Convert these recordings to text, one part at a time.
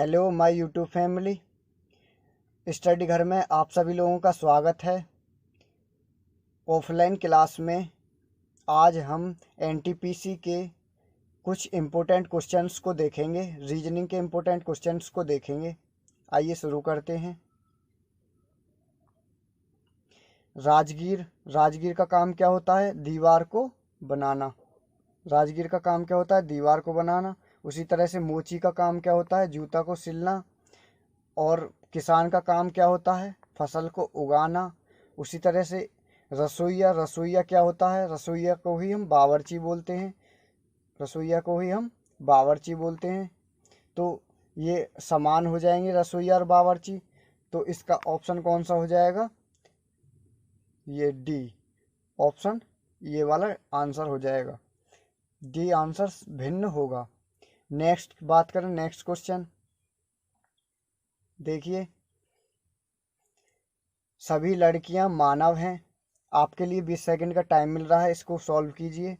Hello my YouTube family. Study घर में आप सभी लोगों का स्वागत है। ऑफलाइन क्लास में आज हम एनटीपीसी के कुछ इम्पोर्टेंट क्वेश्चंस को देखेंगे, रीजनिंग के इम्पोर्टेंट क्वेश्चंस को देखेंगे। आइए शुरू करते हैं। राजगीर का काम क्या होता है? दीवार को बनाना। राजगीर का काम क्या होता है? दीवार को बनाना। उसी तरह से मोची का काम क्या होता है? जूता को सिलना। और किसान का काम क्या होता है? फसल को उगाना। उसी तरह से रसोइया क्या होता है? रसोइया को ही हम बावर्ची बोलते हैं। रसोइया को ही हम बावर्ची बोलते हैं। तो ये समान हो जाएंगे, रसोइया और बावर्ची। तो इसका ऑप्शन कौन सा हो जाएगा? ये डी ऑप्शन, ये वाला आंसर हो जाएगा। डी आंसर भिन्न होगा। नेक्स्ट बात करें, नेक्स्ट क्वेश्चन देखिए। सभी लड़कियां मानव हैं। आपके लिए 20 सेकंड का टाइम मिल रहा है, इसको सॉल्व कीजिए।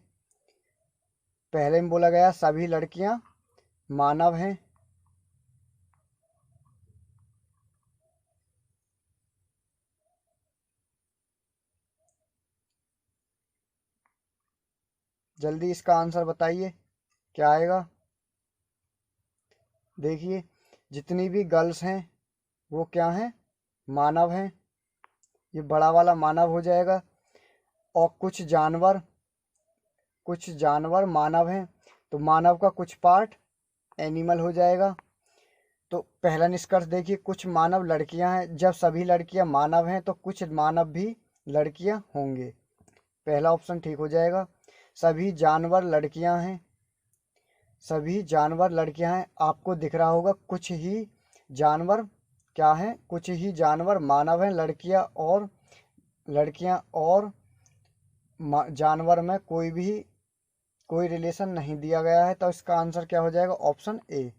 पहले में बोला गया सभी लड़कियां मानव हैं। जल्दी इसका आंसर बताइए, क्या आएगा? देखिए, जितनी भी गर्ल्स हैं वो क्या हैं? मानव हैं। ये बड़ा वाला मानव हो जाएगा। और कुछ जानवर मानव हैं, तो मानव का कुछ पार्ट एनिमल हो जाएगा। तो पहला निष्कर्ष देखिए, कुछ मानव लड़कियां हैं। जब सभी लड़कियां मानव हैं तो कुछ मानव भी लड़कियां होंगे। पहला ऑप्शन ठीक हो जाएगा। सभी जानवर लड़कियां हैं। सभी जानवर लड़कियां हैं। आपको दिख रहा होगा कुछ ही जानवर क्या हैं? कुछ ही जानवर मानव हैं। लड़कियां और जानवर में कोई रिलेशन नहीं दिया गया है। तो इसका आंसर क्या हो जाएगा? Option A.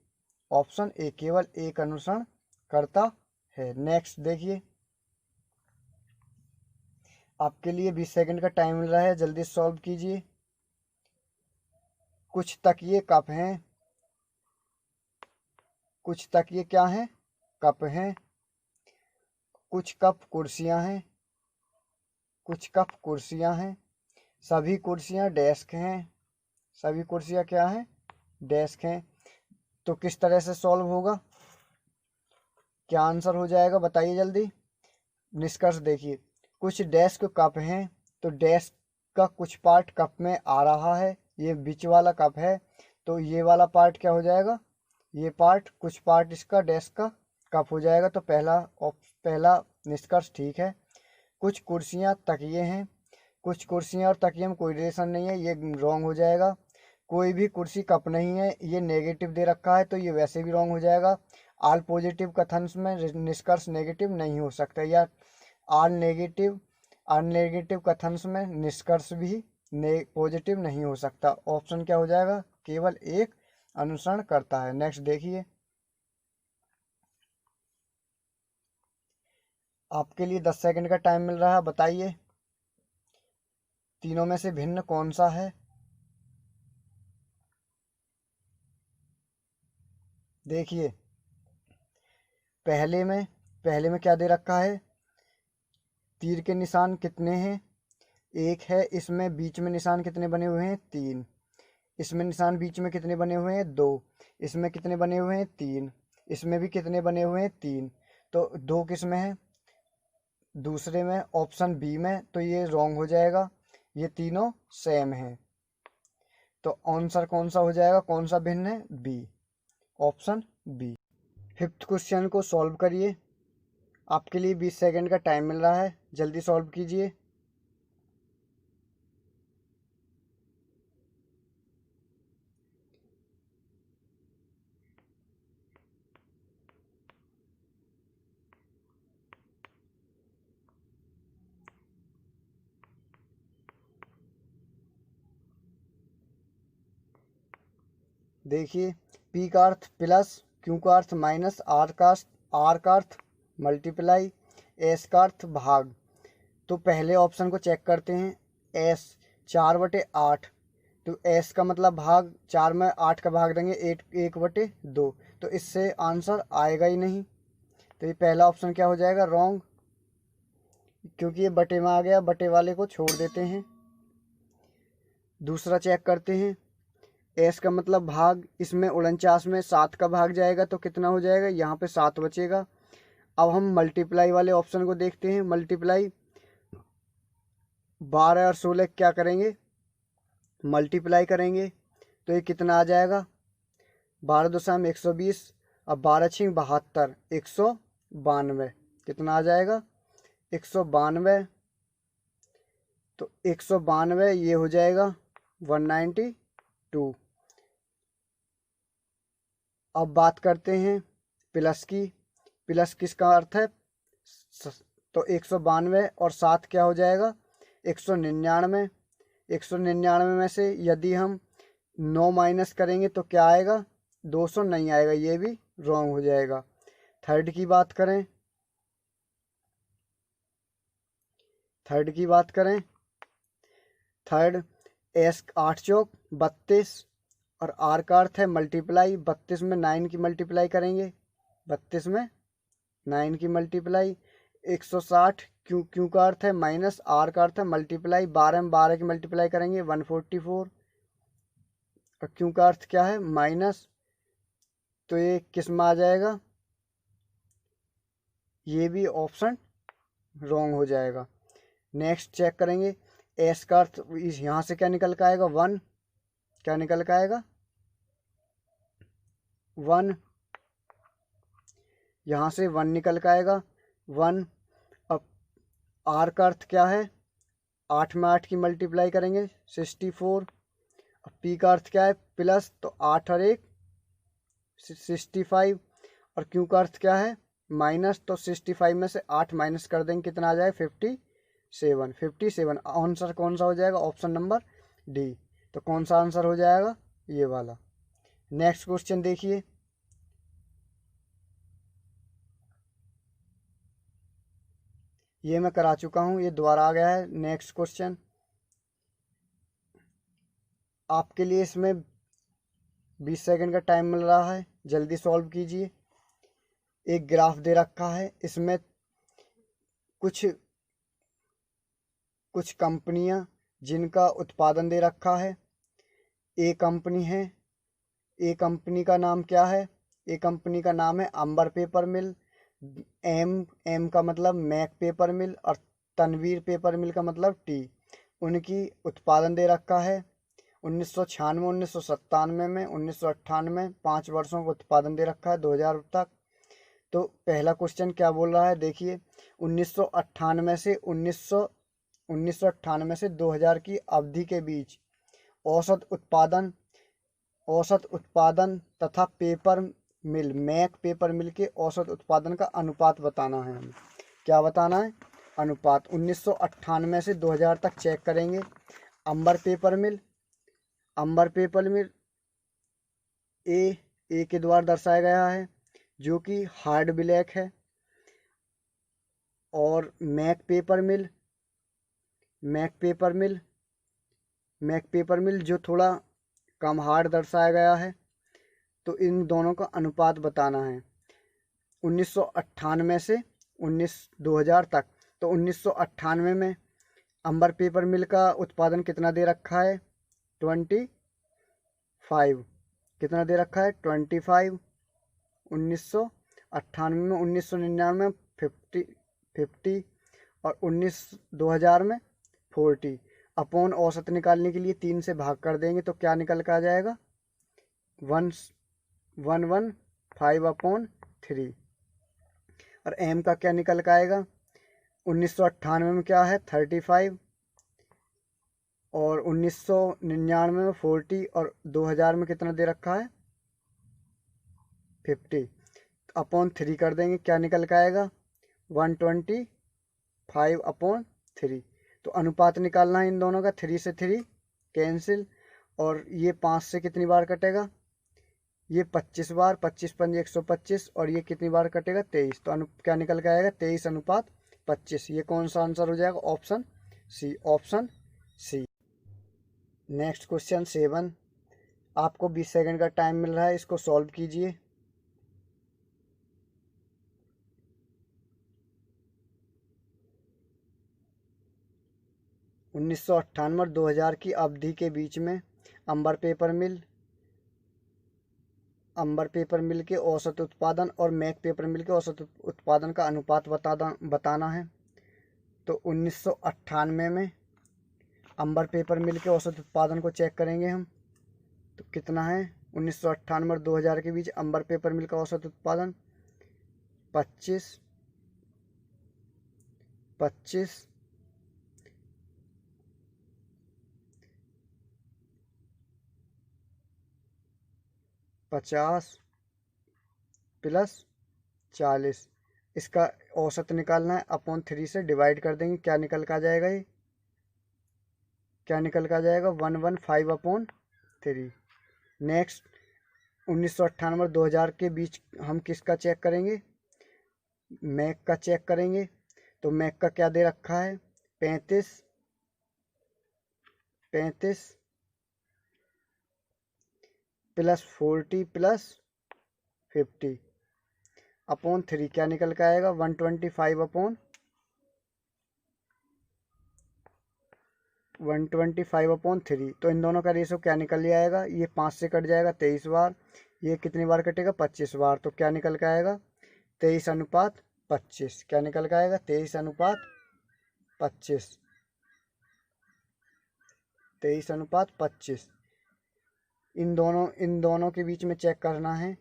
ऑप्शन ए, केवल एक अनुसरण करता है। नेक्स्ट देखिए, आपके लिए 20 सेकंड का टाइम मिल रहा है, जल्दी सॉल्व कीजिए। कुछ तकिए कप हैं। कुछ तकिए क्या हैं? कप हैं। कुछ कप कुर्सियां हैं। कुछ कप कुर्सियां हैं। सभी कुर्सियां डेस्क हैं। सभी कुर्सियां क्या हैं? डेस्क हैं। तो किस तरह से सॉल्व होगा? क्या आंसर हो जाएगा बताइए जल्दी। निष्कर्ष देखिए, कुछ डेस्क कप हैं, तो डेस्क का कुछ पार्ट कप में आ रहा है। ये बीच वाला कप है, तो ये वाला पार्ट क्या हो जाएगा? ये पार्ट, कुछ पार्ट इसका डेस्क का कप हो जाएगा। तो पहला निष्कर्ष ठीक है। कुछ कुर्सियां तकिए हैं। कुछ कुर्सियां और तकिए में कोई रिलेशन नहीं है, ये रॉन्ग हो जाएगा। कोई भी कुर्सी कप नहीं है, ये नेगेटिव दे रखा है, तो ये वैसे भी रॉन्ग हो जाएगा। ऑल पॉजिटिव कथन में निष्कर्ष नेगेटिव नहीं हो सकता, या ऑल नेगेटिव कथन में निष्कर्ष भी पॉजिटिव नहीं हो सकता। ऑप्शन क्या हो जाएगा? केवल एक अनुसरण करता है। नेक्स्ट देखिए, आपके लिए 10 सेकंड का टाइम मिल रहा है, बताइए तीनों में से भिन्न कौन सा है? देखिए, पहले में क्या दे रखा है? तीर के निशान कितने हैं? एक है। इसमें बीच में निशान कितने बने हुए हैं? 3। इसमें निशान बीच में कितने बने हुए हैं? 2। इसमें कितने बने हुए हैं? 3। इसमें भी कितने बने हुए हैं? 3। तो 2 किस में है? दूसरे में, ऑप्शन बी में। तो ये रॉन्ग हो जाएगा, ये तीनों सेम है। तो आंसर कौन सा हो जाएगा? कौन सा भिन्न है? B, option B. Fifth question को सॉल्व करिए। आपके लिए 20 सेकंड का टाइम मिल रहा है, जल्दी सॉल्व कीजिए। देखिए, पी का अर्थ प्लस, क्यू का अर्थ माइनस, आर का अर्थ मल्टीप्लाई, एस का अर्थ भाग। तो पहले ऑप्शन को चेक करते हैं। एस 4/8, तो एस का मतलब भाग, 4 में 8 का भाग देंगे, 1/2। तो इससे आंसर आएगा ही नहीं। तो ये पहला ऑप्शन क्या हो जाएगा, रॉन्ग, क्योंकि ये बटे में आ गया, बटे वाले को छोड़ देते हैं। दूसरा चेक करते हैं, एस का मतलब भाग, इसमें 49 में 7 का भाग जाएगा तो कितना हो जाएगा, यहाँ पे 7 बचेगा। अब हम मल्टीप्लाई वाले ऑप्शन को देखते हैं। मल्टीप्लाई 12 और 16 क्या करेंगे, मल्टीप्लाई करेंगे तो ये कितना आ जाएगा, 12 2 में 120, अब 12 6 72, 192, कितना आ जाएगा 192। तो 192 ये हो जाएगा 192। अब बात करते हैं प्लस की। प्लस किसका अर्थ है, तो 192 और 7 क्या हो जाएगा 199। 199 में से यदि हम 9 माइनस करेंगे तो क्या आएगा, 200 नहीं आएगा, ये भी रॉन्ग हो जाएगा। थर्ड की बात करें, थर्ड एस 8 चौक 32 और आर का अर्थ है मल्टीप्लाई। 32 में 9 की मल्टीप्लाई करेंगे, 32 में 9 की मल्टीप्लाई 160, क्यों का अर्थ है माइनस, आर का अर्थ है मल्टीप्लाई। 12 में 12 की मल्टीप्लाई करेंगे 144 और क्यों का अर्थ क्या है माइनस, तो ये किस में आ जाएगा, ये भी ऑप्शन रॉन्ग हो जाएगा। नेक्स्ट चेक करेंगे, एस का अर्थ यहाँ से क्या निकल के आएगा 1, क्या निकल के आएगा 1, यहाँ से 1 निकल के आएगा 1। अब आर का अर्थ क्या है, 8 में 8 की मल्टीप्लाई करेंगे 64। अब पी का अर्थ क्या है प्लस, तो 8 और 1 65 और क्यू का अर्थ क्या है माइनस, तो 65 में से 8 माइनस कर देंगे कितना आ जाएगा 57। आंसर कौन सा हो जाएगा, ऑप्शन नंबर डी। तो कौन सा आंसर हो जाएगा, ये वाला। नेक्स्ट क्वेश्चन देखिए, ये मैं करा चुका हूँ, ये दोबारा आ गया है। नेक्स्ट क्वेश्चन आपके लिए, इसमें 20 सेकंड का टाइम मिल रहा है, जल्दी सॉल्व कीजिए। एक ग्राफ दे रखा है, इसमें कुछ कंपनियां जिनका उत्पादन दे रखा है। ए कंपनी है, ए कंपनी का नाम क्या है, ए कंपनी का नाम है अंबर पेपर मिल। एम का मतलब मैक पेपर मिल और तनवीर पेपर मिल का मतलब टी। उनकी उत्पादन दे रखा है 1996, 1997 में, 1998, 5 वर्षों का उत्पादन दे रखा है 2000 तक। तो पहला क्वेश्चन क्या बोल रहा है, देखिए 1998 से 2000 की अवधि के बीच औसत उत्पादन तथा पेपर मिल, मैक पेपर मिल के औसत उत्पादन का अनुपात बताना है हमें। क्या बताना है, अनुपात। 1998 से 2000 तक चेक करेंगे। अंबर पेपर मिल ए के द्वारा दर्शाया गया है जो कि हार्ड ब्लैक है, और मैक पेपर मिल जो थोड़ा कम हार्ड दर्शाया गया है। तो इन दोनों का अनुपात बताना है 1998 से 2000 तक। तो 1998 में अंबर पेपर मिल का उत्पादन कितना दे रखा है 25, कितना दे रखा है 25 1998 में। 1999 में 50 और 2000 में 40। अपॉन औसत निकालने के लिए 3 से भाग कर देंगे तो क्या निकल कर आ जाएगा 115/3। और एम का क्या निकल कर आएगा, 1998 में क्या है 35 और 1999 में 40 और 2000 में कितना दे रखा है 50। अपॉन 3 कर देंगे, क्या निकल के आएगा 125/3। तो अनुपात निकालना है इन दोनों का, 3 से 3 कैंसिल, और ये 5 से कितनी बार कटेगा, ये 25 बार, 25 पंजे 125, और ये कितनी बार कटेगा 23। तो क्या निकल के आएगा 23/25। ये कौन सा आंसर हो जाएगा, ऑप्शन सी। नेक्स्ट क्वेश्चन 7, आपको 20 सेकंड का टाइम मिल रहा है, इसको सॉल्व कीजिए। 1998 और 2000 की अवधि के बीच में अंबर पेपर मिल के औसत उत्पादन और मैक पेपर मिल के औसत उत्पादन का अनुपात बताना है। तो 1998 में अंबर पेपर मिल के औसत उत्पादन को चेक करेंगे हम, तो कितना है 1998 और 2000 के बीच अंबर पेपर मिल का औसत उत्पादन 25 50 प्लस 40। इसका औसत निकालना है, अपॉन 3 से डिवाइड कर देंगे, क्या निकल कर आ जाएगा, ये क्या निकल कर आ जाएगा 115/3। नेक्स्ट 1998 और 2000 के बीच हम किसका चेक करेंगे, मैक का चेक करेंगे। तो मैक का क्या दे रखा है 35 प्लस 40 प्लस 50 अपॉन 3, क्या निकल के आएगा 125/3। तो इन दोनों का रेशो क्या निकल आएगा, ये 5 से कट जाएगा 23 बार, ये कितनी बार कटेगा 25 बार। तो क्या निकल के आएगा 23:25। क्या निकल के आएगा 23:25। 23:25 इन दोनों के बीच में चेक करना है,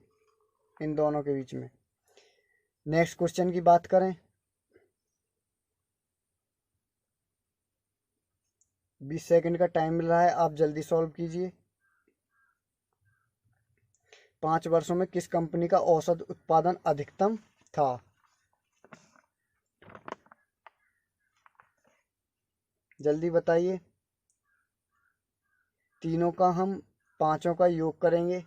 इन दोनों के बीच में। नेक्स्ट क्वेश्चन की बात करें, 20 सेकंड का टाइम मिल रहा है, आप जल्दी सॉल्व कीजिए। 5 वर्षों में किस कंपनी का औसत उत्पादन अधिकतम था। जल्दी बताइए। तीनों का हम पांचों का योग करेंगे,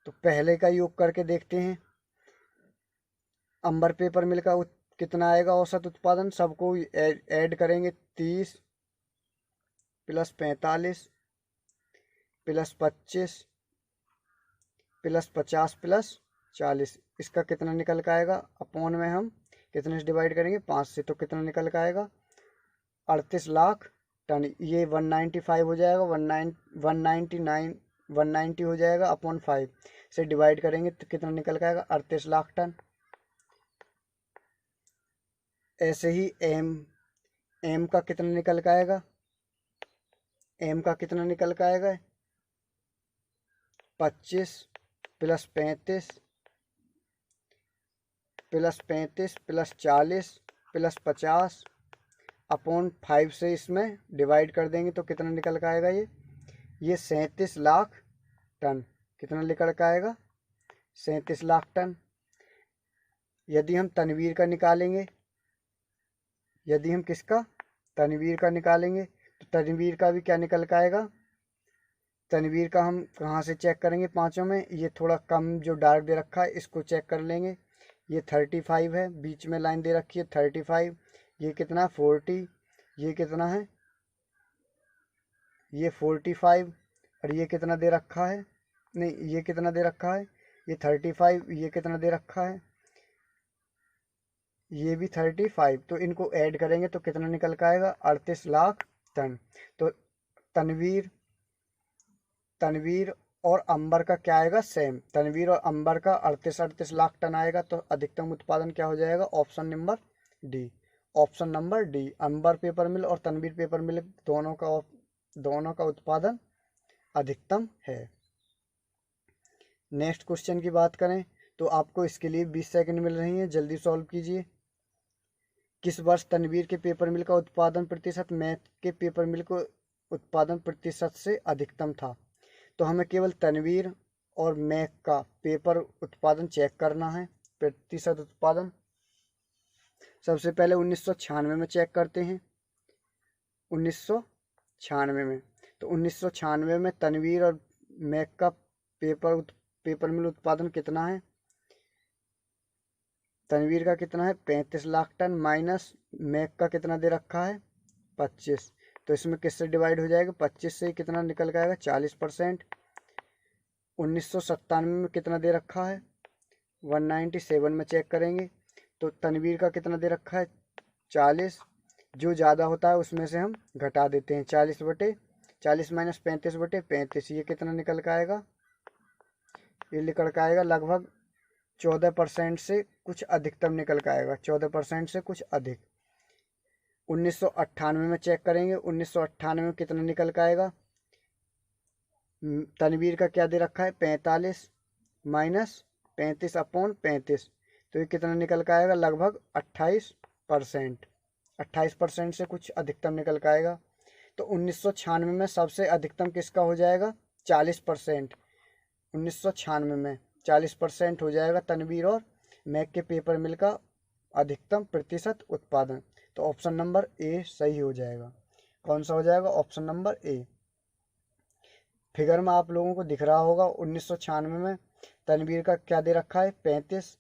तो पहले का योग करके देखते हैं। अंबर पेपर मिल का कितना आएगा औसत उत्पादन, सबको ऐड करेंगे 30 प्लस 45 प्लस 25 प्लस 50 प्लस 40। इसका कितना निकल के आएगा, अपॉन में हम कितने से डिवाइड करेंगे 5 से, तो कितना निकल के आएगा 38 लाख टन। ये 195 हो जाएगा, 190 हो जाएगा, अपॉन 5 से डिवाइड करेंगे तो कितना निकल के आएगा 38 लाख टन। ऐसे ही एम का कितना निकल के आएगा, एम का कितना निकल के आएगा 25 प्लस 35 प्लस 40 प्लस 50 अपॉन 5 से इसमें डिवाइड कर देंगे तो कितना निकल के आएगा, ये 37 लाख टन। कितना निकल के आएगा 37 लाख टन। यदि हम तनवीर का निकालेंगे, यदि हम किसका तनवीर का निकालेंगे, तो तनवीर का भी क्या निकल के आएगा। तनवीर का हम कहाँ से चेक करेंगे पांचों में, ये थोड़ा कम जो डार्क दे रखा है इसको चेक कर लेंगे। ये 35 है, बीच में लाइन दे रखी है 35, ये कितना 40, ये कितना है ये 45, और ये कितना दे रखा है, नहीं ये कितना दे रखा है ये 35, ये कितना दे रखा है ये भी 35। तो इनको ऐड करेंगे तो कितना निकल के आएगा 38 लाख टन। तो तनवीर और अंबर का क्या आएगा सेम, तनवीर और अंबर का 38 लाख टन आएगा। तो अधिकतम उत्पादन क्या हो जाएगा, option number D. Option number D, Ambar paper mill और तनवीर पेपर मिल दोनों का उत्पादन अधिकतम है। नेक्स्ट क्वेश्चन की बात करें तो आपको इसके लिए 20 सेकंड मिल रही हैं, जल्दी सॉल्व कीजिए। किस वर्ष तनवीर के पेपर मिल का उत्पादन प्रतिशत मैक के पेपर मिल को उत्पादन प्रतिशत से अधिकतम था। तो हमें केवल तनवीर और मैक का पेपर उत्पादन चेक करना है, प्रतिशत उत्पादन। सबसे पहले 1996 में चेक करते हैं। 1996 में, तो 1996 में तनवीर और मैक का पेपर मिल उत्पादन कितना है, तनवीर का कितना है 35 लाख टन, माइनस मैक का कितना दे रखा है 25। तो इसमें किससे डिवाइड हो जाएगा, 25 से कितना निकल के आएगा 40%। 1997 में कितना दे रखा है 197 में चेक करेंगे, तो तनवीर का कितना दे रखा है 40, जो ज़्यादा होता है उसमें से हम घटा देते हैं। 40 माइनस 35/35, ये कितना निकल के आएगा? ये निकल के आएगा लगभग 14% से कुछ अधिकतम निकल के आएगा, 14% से कुछ अधिक। 1998 में चेक करेंगे, 1998 में कितना निकल के आएगा? तनवीर का क्या दे रखा है? 45 माइनस 35/35, तो ये कितना निकल के आएगा? लगभग 28%। 28% से कुछ अधिकतम निकल के आएगा। तो 1996 में सबसे अधिकतम किसका हो जाएगा? 40%। 1996 में 40% हो जाएगा तनवीर और मैक के पेपर मिल का अधिकतम प्रतिशत उत्पादन। तो ऑप्शन नंबर ए सही हो जाएगा। कौन सा हो जाएगा? ऑप्शन नंबर ए। फिगर में आप लोगों को दिख रहा होगा 1996 में तनवीर का क्या दे रखा है? 35,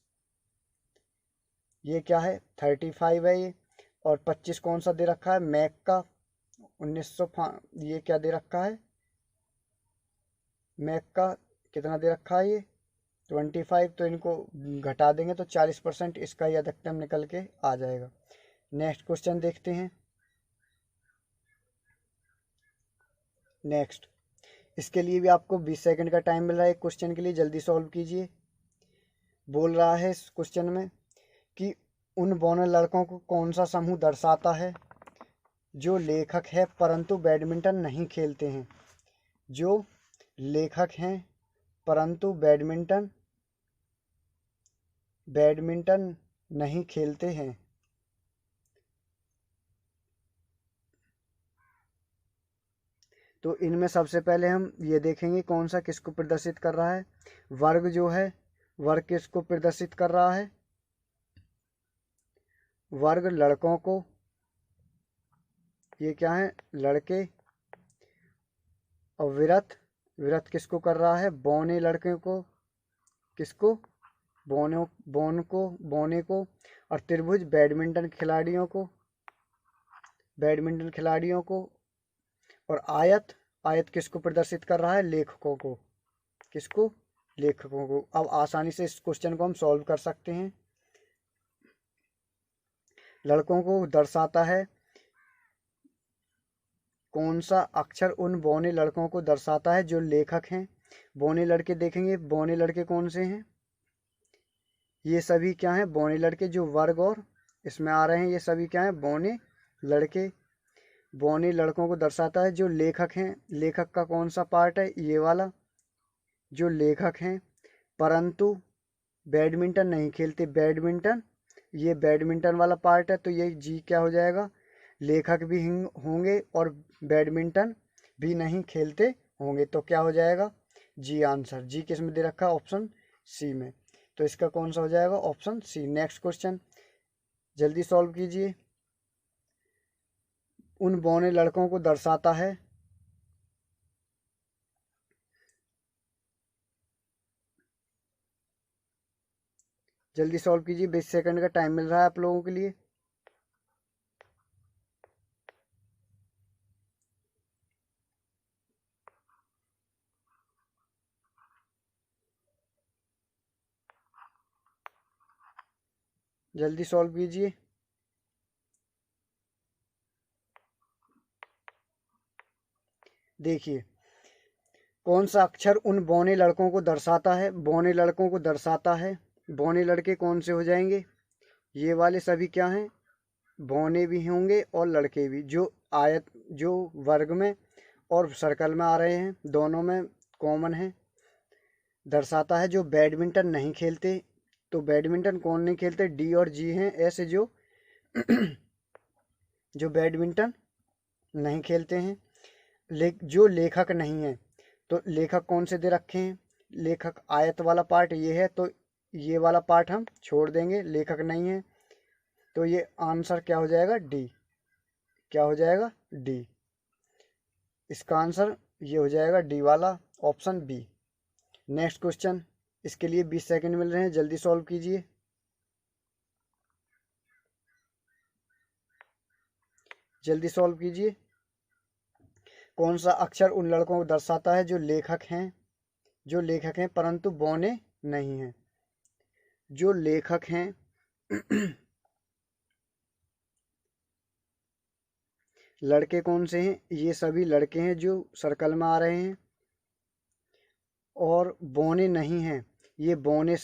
ये क्या है? 35 है ये। और 25 कौन सा दे रखा है? मैक का 1900, ये क्या दे रखा है? मैक का कितना दे रखा है? ये 25। तो इनको घटा देंगे तो 40% इसका ही अधिकतम निकल के आ जाएगा। नेक्स्ट क्वेश्चन देखते हैं। नेक्स्ट, इसके लिए भी आपको 20 सेकंड का टाइम मिल रहा है एक क्वेश्चन के लिए, जल्दी सॉल्व कीजिए। बोल रहा है इस क्वेश्चन में कि उन बौने लड़कों को कौन सा समूह दर्शाता है जो लेखक है परंतु बैडमिंटन नहीं खेलते हैं? जो लेखक हैं परंतु बैडमिंटन नहीं खेलते हैं। तो इनमें सबसे पहले हम ये देखेंगे कौन सा किसको प्रदर्शित कर रहा है। वर्ग जो है, वर्ग किसको प्रदर्शित कर रहा है? वर्ग लड़कों को, ये क्या है? लड़के। और विरत किसको कर रहा है? बौने लड़के को। किसको? बौने को। और त्रिभुज बैडमिंटन खिलाड़ियों को। और आयत किसको प्रदर्शित कर रहा है? लेखकों को। किसको? लेखकों को। अब आसानी से इस क्वेश्चन को हम सॉल्व कर सकते हैं। लड़कों को दर्शाता है, कौन सा अक्षर उन बौने लड़कों को दर्शाता है जो लेखक हैं? बौने लड़के देखेंगे, बौने लड़के कौन से हैं? ये सभी क्या हैं? बौने लड़के। जो वर्ग और इसमें आ रहे हैं ये सभी क्या हैं? बौने लड़के। बौने लड़कों को दर्शाता है जो लेखक हैं। लेखक का कौन सा पार्ट है? ये वाला। जो लेखक हैं परंतु बैडमिंटन नहीं खेलते। ये बैडमिंटन वाला पार्ट है, तो ये जी क्या हो जाएगा? लेखक भी होंगे और बैडमिंटन भी नहीं खेलते होंगे, तो क्या हो जाएगा? जी आंसर। जी किस में दे रखा है? ऑप्शन सी में। तो इसका कौन सा हो जाएगा? Option C. नेक्स्ट क्वेश्चन जल्दी सॉल्व कीजिए। उन बौने लड़कों को दर्शाता है, जल्दी सॉल्व कीजिए, 20 सेकंड का टाइम मिल रहा है आप लोगों के लिए। जल्दी सॉल्व कीजिए। देखिए कौन सा अक्षर उन बौने लड़कों को दर्शाता है? बौने लड़कों को दर्शाता है, बौने लड़के कौन से हो जाएंगे? ये वाले सभी क्या हैं? बौने भी होंगे और लड़के भी। जो वर्ग में और सर्कल में आ रहे हैं, दोनों में कॉमन है। दर्शाता है जो बैडमिंटन नहीं खेलते। तो बैडमिंटन कौन नहीं खेलते? डी और जी हैं ऐसे जो जो बैडमिंटन नहीं खेलते हैं। जो लेखक नहीं है, तो लेखक कौन से दे रखे हैं? लेखक आयत वाला पार्ट ये है, तो ये वाला पार्ट हम छोड़ देंगे, लेखक नहीं है। तो ये आंसर क्या हो जाएगा? डी। क्या हो जाएगा? डी। इसका आंसर ये हो जाएगा डी वाला, ऑप्शन बी। नेक्स्ट क्वेश्चन, इसके लिए 20 सेकंड मिल रहे हैं, जल्दी सॉल्व कीजिए। जल्दी सॉल्व कीजिए। कौन सा अक्षर उन लड़कों को दर्शाता है जो लेखक हैं परंतु बौने नहीं हैं? जो लेखक हैं लड़के कौन से हैं? ये सभी लड़के हैं जो सर्कल में आ रहे हैं। और बौने नहीं हैं, ये बौने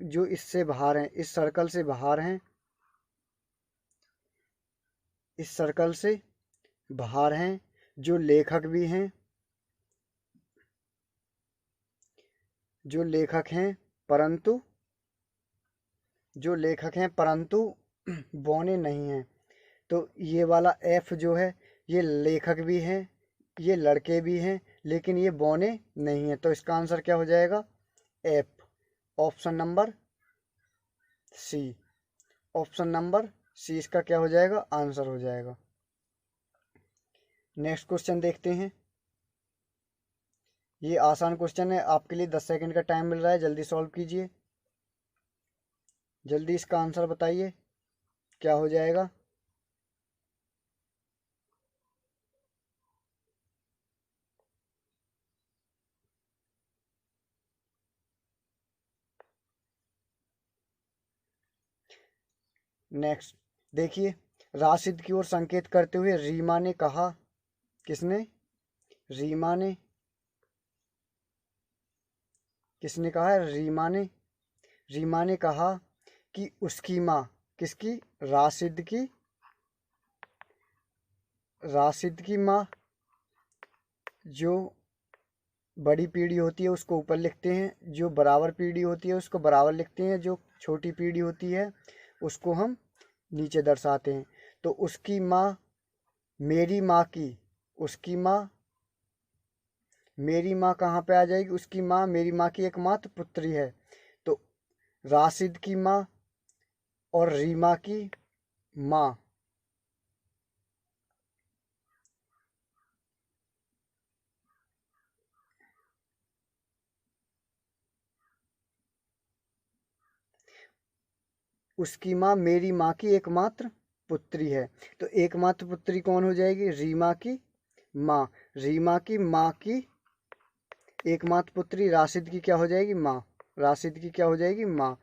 जो इससे बाहर हैं, इस सर्कल से बाहर हैं, इस सर्कल से बाहर हैं, जो लेखक भी हैं, जो लेखक हैं परंतु बौने नहीं हैं। तो ये वाला एफ जो है, ये लेखक भी हैं, ये लड़के भी हैं, लेकिन ये बौने नहीं हैं। तो इसका आंसर क्या हो जाएगा? F, option number C. Option number C इसका क्या हो जाएगा? आंसर हो जाएगा। नेक्स्ट क्वेश्चन देखते हैं। ये आसान क्वेश्चन है, आपके लिए 10 सेकंड का टाइम मिल रहा है, जल्दी सॉल्व कीजिए, जल्दी इसका आंसर बताइए क्या हो जाएगा। नेक्स्ट देखिए, राशिद की ओर संकेत करते हुए रीमा ने कहा, किसने? रीमा ने, किसने कहा है? रीमा ने कहा कि उसकी माँ, किसकी? राशिद की माँ, जो बड़ी पीढ़ी होती है उसको ऊपर लिखते हैं, जो बराबर पीढ़ी होती है उसको बराबर लिखते हैं, जो छोटी पीढ़ी होती है उसको हम नीचे दर्शाते हैं। तो उसकी माँ, मेरी माँ की, उसकी माँ, मेरी माँ कहाँ पे आ जाएगी? उसकी माँ मेरी माँ की एकमात्र पुत्री है। तो राशिद की माँ और रीमा की माँ, उसकी माँ मेरी माँ की एकमात्र पुत्री है। तो एकमात्र पुत्री कौन हो जाएगी? रीमा की माँ। रीमा की माँ की एकमात्र पुत्री राशिद की क्या हो जाएगी? माँ। राशिद की क्या हो जाएगी? माँ।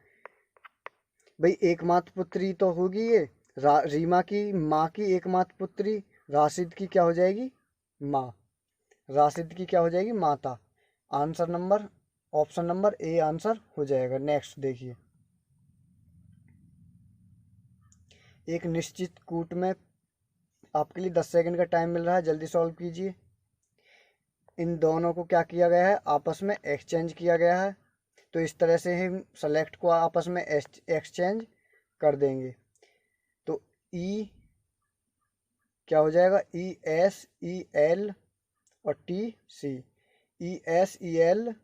भाई एकमात्र पुत्री तो होगी ये, रीमा की माँ की एकमात्र पुत्री राशिद की क्या हो जाएगी? माँ। राशिद की क्या हो जाएगी? माता। Answer number, option number A answer हो जाएगा। नेक्स्ट देखिए, एक निश्चित कूट में, आपके लिए 10 सेकंड का टाइम मिल रहा है, जल्दी सॉल्व कीजिए। इन दोनों को क्या किया गया है? आपस में एक्सचेंज किया गया है। तो इस तरह से हम सेलेक्ट को आपस में एक्सचेंज कर देंगे। तो ई क्या हो जाएगा? ई एस ई एल और टी सी। ESELTC।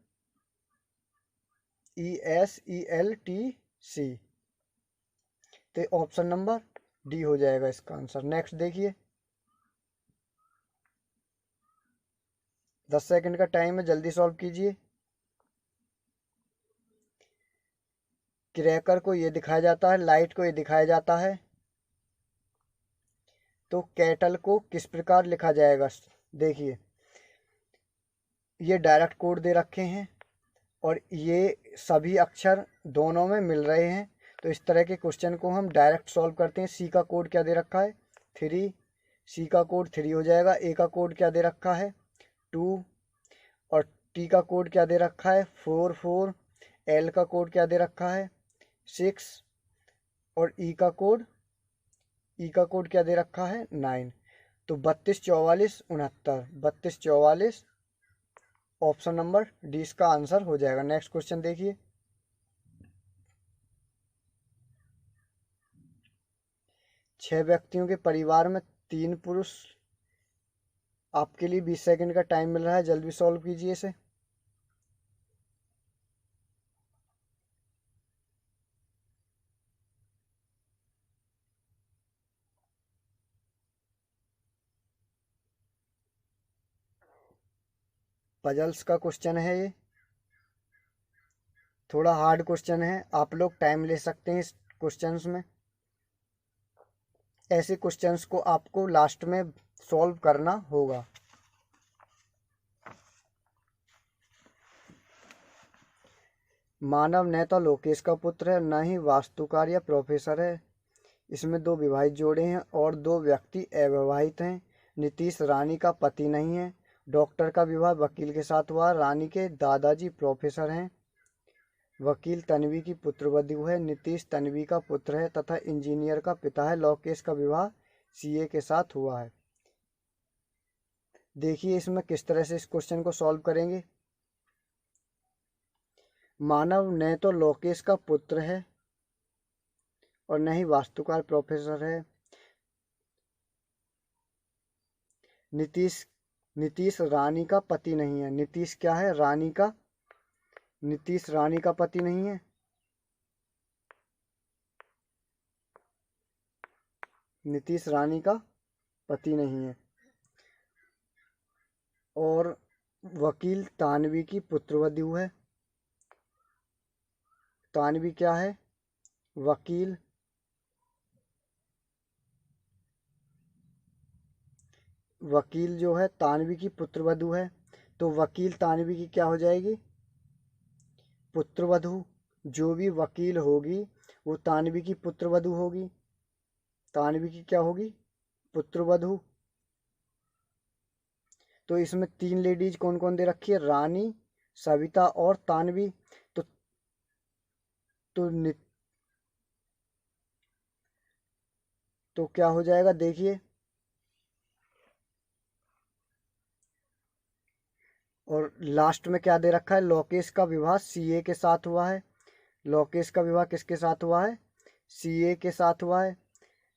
तो ऑप्शन नंबर डी हो जाएगा इसका आंसर। नेक्स्ट देखिए, 10 सेकंड का टाइम है, जल्दी सॉल्व कीजिए। क्रैकर को ये दिखाया जाता है, लाइट को ये दिखाया जाता है, तो कैटल को किस प्रकार लिखा जाएगा? देखिए, ये डायरेक्ट कोड दे रखे हैं और ये सभी अक्षर दोनों में मिल रहे हैं। तो इस तरह के क्वेश्चन को हम डायरेक्ट सॉल्व करते हैं। सी का कोड क्या दे रखा है? 3। सी का कोड 3 हो जाएगा। ए का कोड क्या दे रखा है? 2। और टी का कोड क्या दे रखा है? 4। एल का कोड क्या दे रखा है? 6। और ई का कोड क्या दे रखा है? 9। तो 32 44 69, 32 44, ऑप्शन नंबर डी इसका आंसर हो जाएगा। नेक्स्ट क्वेश्चन देखिए, 6 व्यक्तियों के परिवार में 3 पुरुष। आपके लिए 20 सेकंड का टाइम मिल रहा है, जल्दी सॉल्व कीजिए इसे। पजल्स का क्वेश्चन है ये, थोड़ा हार्ड क्वेश्चन है, आप लोग टाइम ले सकते हैं इस क्वेश्चंस में। ऐसे क्वेश्चंस को आपको लास्ट में सॉल्व करना होगा। मानव न तो लोकेश का पुत्र है, न ही वास्तुकार या प्रोफेसर है। इसमें 2 विवाहित जोड़े हैं और 2 व्यक्ति अविवाहित हैं। नीतीश रानी का पति नहीं है। डॉक्टर का विवाह वकील के साथ हुआ। रानी के दादाजी प्रोफेसर हैं। वकील तन्वी की पुत्रवधू है। नीतीश तन्वी का पुत्र है तथा इंजीनियर का पिता है। लोकेश का विवाह सीए के साथ हुआ है। देखिए इसमें किस तरह से इस क्वेश्चन को सॉल्व करेंगे। मानव न तो लोकेश का पुत्र है और न ही वास्तुकार प्रोफेसर है। नीतीश रानी का पति नहीं है। नीतीश क्या है? नीतीश रानी का पति नहीं है। नीतीश रानी का पति नहीं है। और वकील तानवी की पुत्रवधू है। तानवी क्या है? वकील जो है तानवी की पुत्रवधू है। तो वकील तानवी की क्या हो जाएगी? पुत्रवधू। जो भी वकील होगी वो तानवी की पुत्रवधू होगी। तानवी की क्या होगी? पुत्रवधू। तो इसमें 3 लेडीज कौन कौन दे रखी है? रानी, सविता और तानवी। तो तो तो क्या हो जाएगा देखिए। और लास्ट में क्या दे रखा है? लोकेश का विवाह सीए के साथ हुआ है। लोकेश का विवाह किसके साथ हुआ है? सीए के साथ हुआ है।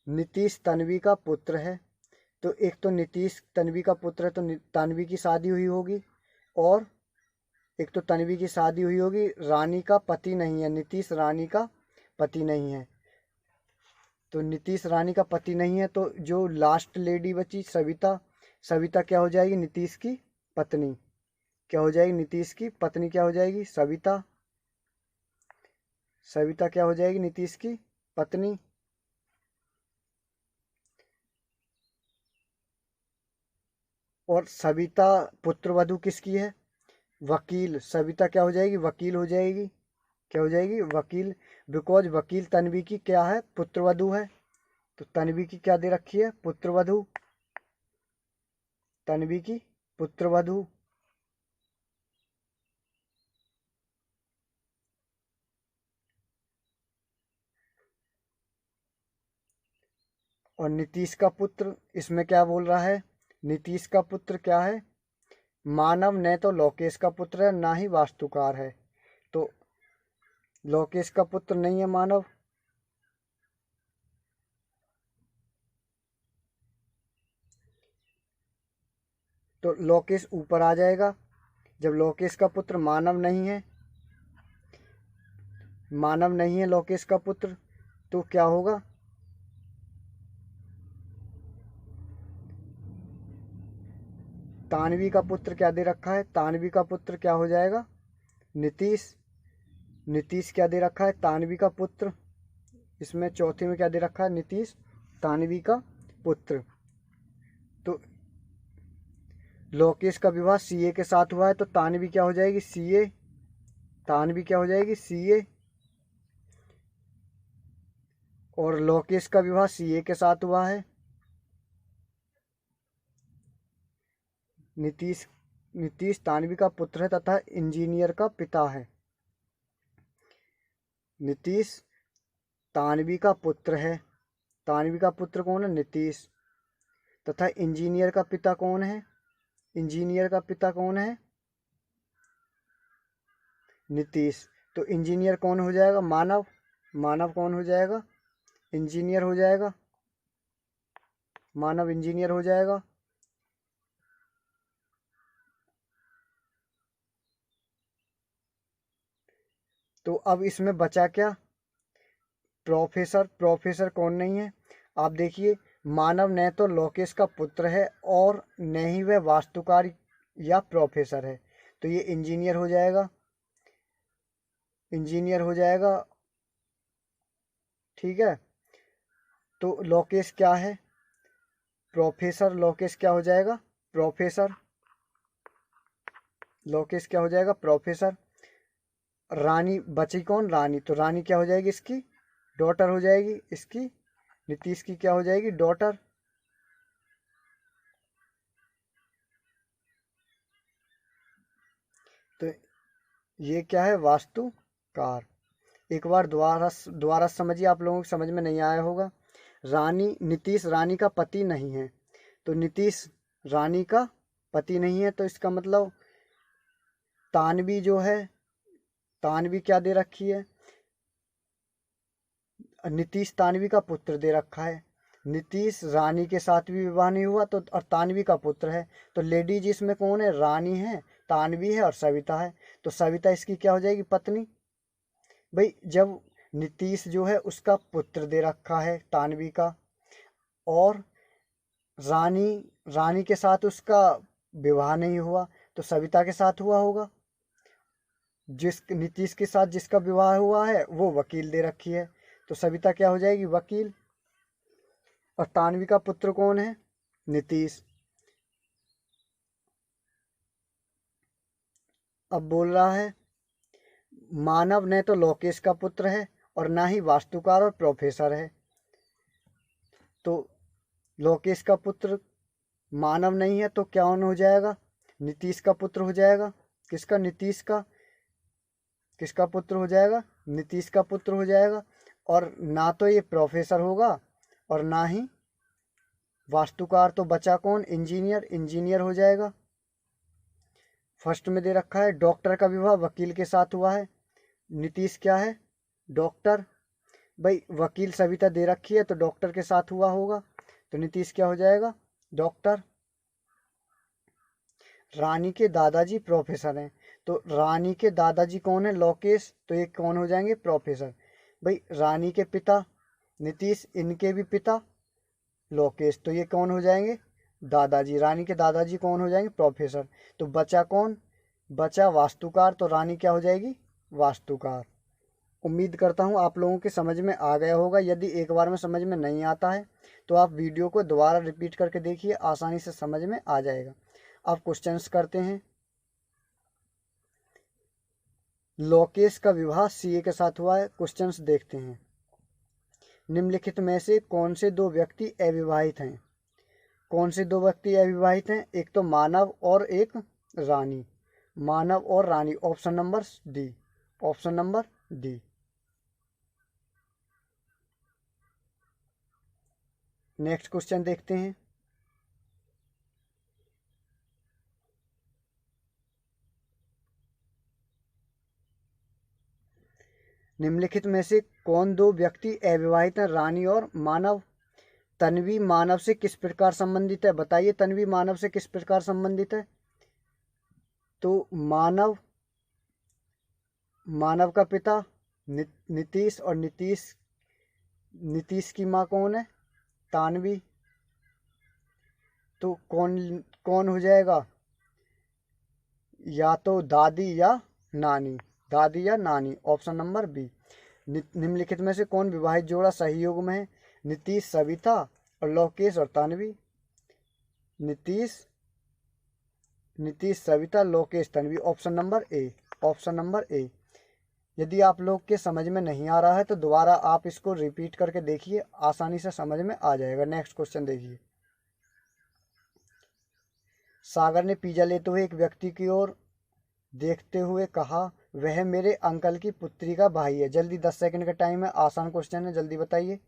नीतीश तन्वी का पुत्र है। तो एक तो नीतीश तन्वी का पुत्र है तो तन्वी की शादी हुई होगी। और एक तो तन्वी की शादी हुई होगी। रानी का पति नहीं है। नीतीश रानी का पति नहीं है। तो नीतीश रानी का पति नहीं है तो जो लास्ट लेडी बची सविता, सविता क्या हो जाएगी? नीतीश की पत्नी। क्या हो जाएगी? नीतीश की पत्नी क्या हो जाएगी? सविता। सविता क्या हो जाएगी? नीतीश की पत्नी। और सविता पुत्रवधू किसकी है? वकील। सविता क्या हो जाएगी? वकील हो जाएगी। क्या हो जाएगी? वकील। बिकॉज वकील तन्वी की क्या है? पुत्रवधू है। तो तन्वी की क्या दे रखी है? पुत्रवधू। तन्वी की पुत्रवधू। और नीतीश का पुत्र इसमें क्या बोल रहा है? नीतीश का पुत्र क्या है? मानव न तो लोकेश का पुत्र है ना ही वास्तुकार है। तो लोकेश का पुत्र नहीं है मानव। तो लोकेश ऊपर आ जाएगा। जब लोकेश का पुत्र मानव नहीं है, लोकेश का पुत्र, तो क्या होगा? तानवी का पुत्र क्या दे रखा है? तानवी का पुत्र क्या हो जाएगा? नीतीश। नीतीश क्या दे रखा है? तानवी का पुत्र। इसमें चौथे में क्या दे रखा है? नीतीश तानवी का पुत्र। तो लोकेश का विवाह सीए के साथ हुआ है तो तानवी क्या हो जाएगी? सीए। तानवी क्या हो जाएगी? सीए। और लोकेश का विवाह सीए के साथ हुआ है। नीतीश तानवी का पुत्र है तथा इंजीनियर का पिता है। नीतीश तानवी का पुत्र है। तानवी का पुत्र कौन है? नीतीश। तथा इंजीनियर का पिता कौन है? इंजीनियर का पिता कौन है? नीतीश। तो इंजीनियर कौन हो जाएगा? मानव। मानव कौन हो जाएगा? इंजीनियर हो जाएगा। मानव इंजीनियर हो जाएगा। तो अब इसमें बचा क्या? प्रोफेसर। प्रोफेसर कौन नहीं है? आप देखिए, मानव न तो लोकेश का पुत्र है और न ही वह वास्तुकार या प्रोफेसर है। तो ये इंजीनियर हो जाएगा। इंजीनियर हो जाएगा। ठीक है। तो लोकेश क्या है? प्रोफेसर। लोकेश क्या हो जाएगा? प्रोफेसर। लोकेश क्या हो जाएगा? प्रोफेसर। रानी बची कौन? रानी। तो रानी क्या हो जाएगी? इसकी डॉटर हो जाएगी। इसकी नीतीश की क्या हो जाएगी? डॉटर। तो ये क्या है, वास्तुकार। एक बार दोबारा समझिए, आप लोगों को समझ में नहीं आया होगा। नीतीश रानी का पति नहीं है, तो नीतीश रानी का पति नहीं है, तो इसका मतलब तानवी जो है, तानवी क्या दे रखी है, नीतीश तानवी का पुत्र दे रखा है। नीतीश रानी के साथ भी विवाह नहीं हुआ, तो और तानवी का पुत्र है, तो लेडीज इसमें कौन है, रानी है, तानवी है और सविता है। तो सविता इसकी क्या हो जाएगी, पत्नी। भाई जब नीतीश जो है उसका पुत्र दे रखा है तानवी का, और रानी रानी के साथ उसका विवाह नहीं हुआ, तो सविता के साथ हुआ होगा। नीतीश के साथ जिसका विवाह हुआ है वो वकील दे रखी है, तो सविता क्या हो जाएगी, वकील। और तानवी का पुत्र कौन है, नीतीश। अब बोल रहा है मानव न तो लोकेश का पुत्र है और ना ही वास्तुकार और प्रोफेसर है। तो लोकेश का पुत्र मानव नहीं है, तो क्या हो जाएगा, नीतीश का पुत्र हो जाएगा। किसका, नीतीश का। किसका पुत्र हो जाएगा, नीतीश का पुत्र हो जाएगा। और ना तो ये प्रोफेसर होगा और ना ही वास्तुकार, तो बचा कौन, इंजीनियर हो जाएगा। फर्स्ट में दे रखा है डॉक्टर का विवाह वकील के साथ हुआ है, नीतीश क्या है, डॉक्टर। भाई वकील सविता दे रखी है, तो डॉक्टर के साथ हुआ होगा, तो नीतीश क्या हो जाएगा, डॉक्टर। रानी के दादाजी प्रोफेसर हैं, तो रानी के दादाजी कौन है, लोकेश, तो ये कौन हो जाएंगे, प्रोफेसर। भाई रानी के पिता नीतीश, इनके भी पिता लोकेश, तो ये कौन हो जाएंगे, दादाजी। रानी के दादाजी कौन हो जाएंगे, प्रोफेसर। तो बचा कौन, बचा वास्तुकार, तो रानी क्या हो जाएगी, वास्तुकार। उम्मीद करता हूँ आप लोगों के समझ में आ गया होगा। यदि एक बार में समझ में नहीं आता है तो आप वीडियो को दोबारा रिपीट करके देखिए, आसानी से समझ में आ जाएगा। अब क्वेश्चंस करते हैं। लोकेश का विवाह सीए के साथ हुआ है, क्वेश्चंस देखते हैं। निम्नलिखित में से कौन से दो व्यक्ति अविवाहित हैं। कौन से दो व्यक्ति अविवाहित हैं, एक तो मानव और एक रानी। मानव और Rani, option number D, option number D. Next question देखते हैं। निम्नलिखित में से कौन दो व्यक्ति अविवाहित हैं, रानी और मानव। तन्वी मानव से किस प्रकार संबंधित है, बताइए तन्वी मानव से किस प्रकार संबंधित है। तो मानव का पिता नीतीश, और नीतीश की माँ कौन है, तानवी। तो कौन कौन हो जाएगा, या तो दादी या नानी, दादी या नानी, ऑप्शन नंबर बी। निम्नलिखित में से कौन विवाहित जोड़ा सही युग में है, नीतीश सविता और लोकेश और Tanvi. Nitish Savita Lokesh Tanvi, option number A, option number A. यदि आप लोग के समझ में नहीं आ रहा है तो दोबारा आप इसको रिपीट करके देखिए, आसानी से समझ में आ जाएगा। नेक्स्ट क्वेश्चन देखिए। सागर ने पिज्जा लेते हुए एक व्यक्ति की ओर देखते हुए कहा, वह मेरे अंकल की पुत्री का भाई है। जल्दी 10 सेकंड का टाइम है, आसान क्वेश्चन है, जल्दी बताइए।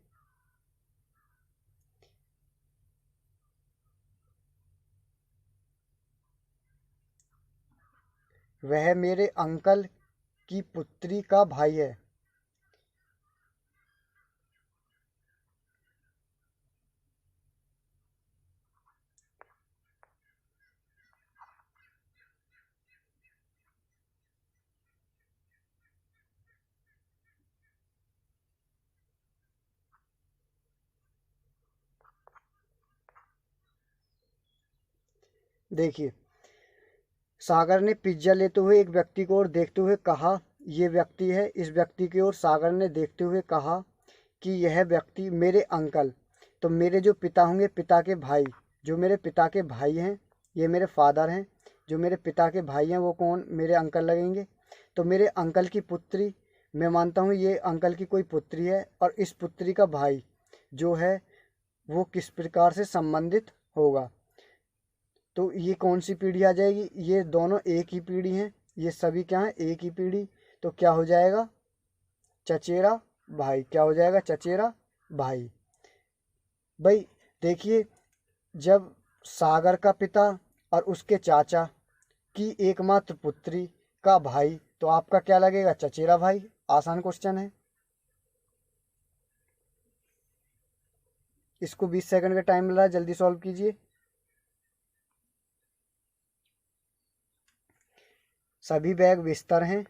वह मेरे अंकल की पुत्री का भाई है। देखिए, सागर ने पिज्जा लेते हुए एक व्यक्ति को ओर देखते हुए कहा, ये व्यक्ति है। इस व्यक्ति की ओर सागर ने देखते हुए कहा कि यह व्यक्ति मेरे अंकल, तो मेरे जो पिता होंगे, पिता के भाई, जो मेरे पिता के भाई हैं, ये मेरे फादर हैं। जो मेरे पिता के भाई हैं वो कौन, मेरे अंकल लगेंगे। तो मेरे अंकल की पुत्री, मैं मानता हूँ ये अंकल की कोई पुत्री है, और इस पुत्री का भाई जो है वो किस प्रकार से संबंधित होगा। तो ये कौन सी पीढ़ी आ जाएगी, ये दोनों एक ही पीढ़ी हैं, ये सभी क्या है, एक ही पीढ़ी। तो क्या हो जाएगा, चचेरा भाई। क्या हो जाएगा, चचेरा भाई। भाई देखिए, जब सागर का पिता और उसके चाचा की एकमात्र पुत्री का भाई, तो आपका क्या लगेगा, चचेरा भाई। आसान क्वेश्चन है। इसको 20 सेकंड का टाइम मिल रहा है, जल्दी सॉल्व कीजिए। सभी बैग बिस्तर हैं।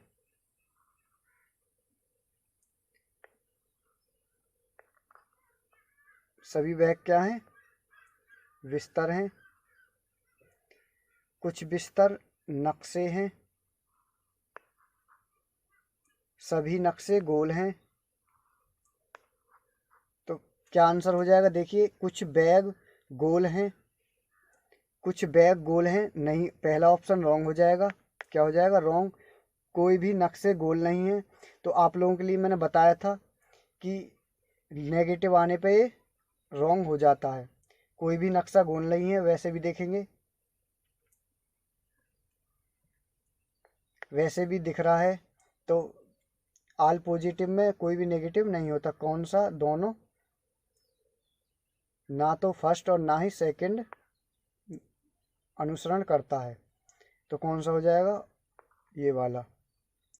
सभी बैग क्या हैं, बिस्तर हैं। कुछ बिस्तर नक्शे हैं। सभी नक्शे गोल हैं। तो क्या आंसर हो जाएगा, देखिए, कुछ बैग गोल हैं। कुछ बैग गोल हैं, नहीं, पहला ऑप्शन रॉन्ग हो जाएगा। क्या हो जाएगा, रॉन्ग। कोई भी नक्शे गोल नहीं है। तो आप लोगों के लिए मैंने बताया था कि नेगेटिव आने पे ये रॉन्ग हो जाता है। कोई भी नक्शा गोल नहीं है, वैसे भी देखेंगे, वैसे भी दिख रहा है। तो ऑल पॉजिटिव में कोई भी नेगेटिव नहीं होता। कौन सा, दोनों, ना तो फर्स्ट और ना ही सेकंड अनुसरण करता है। तो कौन सा हो जाएगा, ये वाला।